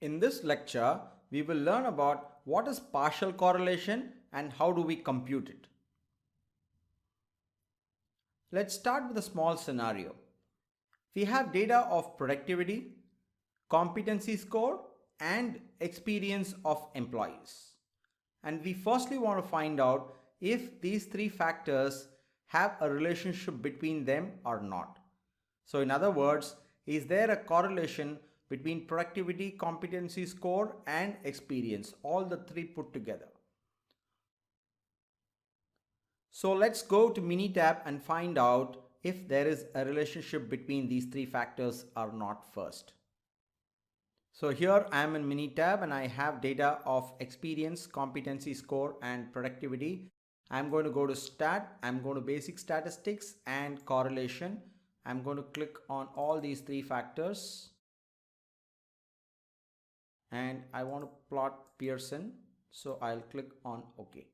In this lecture, we will learn about what is partial correlation and how do we compute it. Let's start with a small scenario. We have data of productivity, competency score, and experience of employees. And we firstly want to find out if these three factors have a relationship between them or not. So in other words, is there a correlation between productivity, competency score, and experience, all the three put together? So let's go to Minitab and find out if there is a relationship between these three factors or not first. So here I am in Minitab and I have data of experience, competency score, and productivity. I'm going to go to stat, I'm going to basic statistics and correlation. I'm going to click on all these three factors and I want to plot Pearson, so I'll click on OK.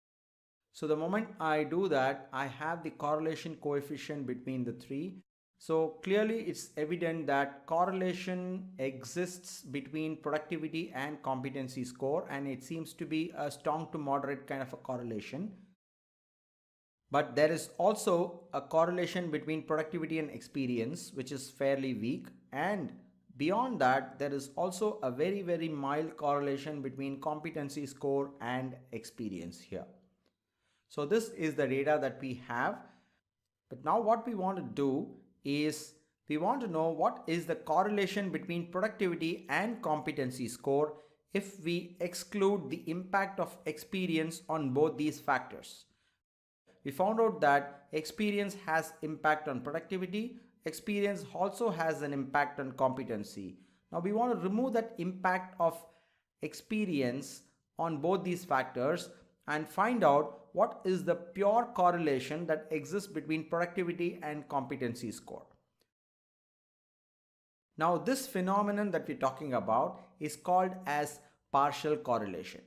So the moment I do that, I have the correlation coefficient between the three. So clearly it's evident that correlation exists between productivity and competency score, and it seems to be a strong to moderate kind of a correlation. But there is also a correlation between productivity and experience, which is fairly weak. And beyond that, there is also a very mild correlation between competency score and experience here. So this is the data that we have. But now what we want to do is we want to know what is the correlation between productivity and competency score if we exclude the impact of experience on both these factors. We found out that experience has impact on productivity. Experience also has an impact on competency. Now we want to remove that impact of experience on both these factors and find out what is the pure correlation that exists between productivity and competency score. Now this phenomenon that we're talking about is called as partial correlation.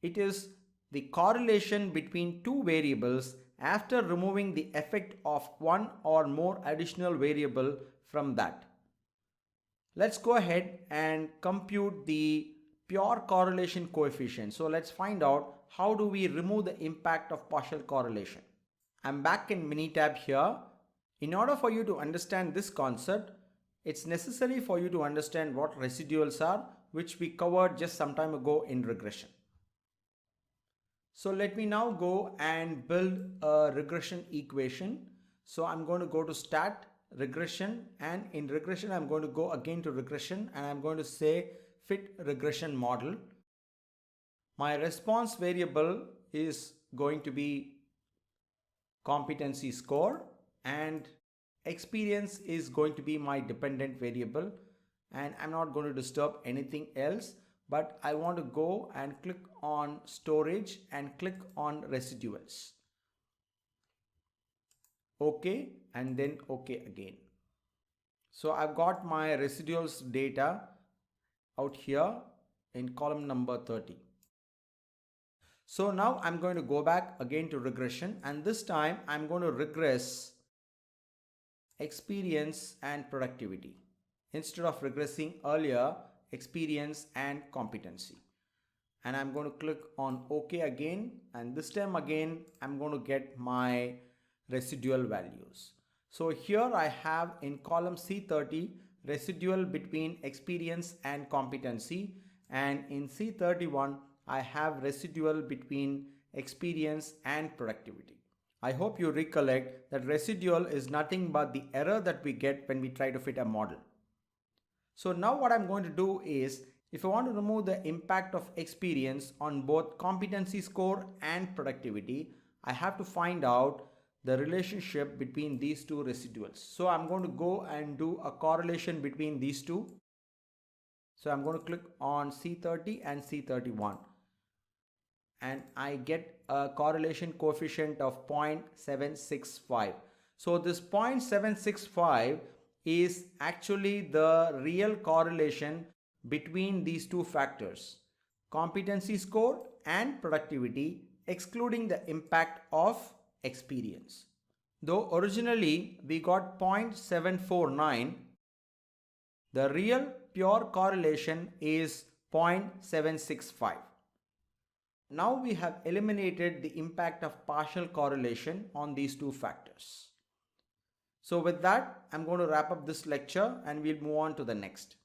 It is the correlation between two variables after removing the effect of one or more additional variable from that. Let's go ahead and compute the pure correlation coefficient. So let's find out how do we remove the impact of partial correlation. I'm back in Minitab here. In order for you to understand this concept, it's necessary for you to understand what residuals are, which we covered just some time ago in regression. So let me now go and build a regression equation. So I'm going to go to stat, regression, and in regression I'm going to go again to regression and I'm going to say fit regression model. My response variable is going to be competency score and experience is going to be my dependent variable, and I'm not going to disturb anything else. But I want to go and click on storage and click on residuals. OK, and then OK again. So I've got my residuals data out here in column number 30. So now I'm going to go back again to regression, and this time I'm going to regress experience and productivity instead of regressing earlier experience and competency. And I'm going to click on OK again, and this time again I'm going to get my residual values. So here I have in column C30 residual between experience and competency, and in C31 I have residual between experience and productivity. I hope you recollect that residual is nothing but the error that we get when we try to fit a model. So now what I'm going to do is, if I want to remove the impact of experience on both competency score and productivity, I have to find out the relationship between these two residuals. So I'm going to go and do a correlation between these two. So I'm going to click on C30 and C31 and I get a correlation coefficient of 0.765. So this 0.765 is actually the real correlation between these two factors, competency score and productivity, excluding the impact of experience. Though originally we got 0.749, the real pure correlation is 0.765. Now we have eliminated the impact of partial correlation on these two factors. So with that, I'm going to wrap up this lecture and we'll move on to the next.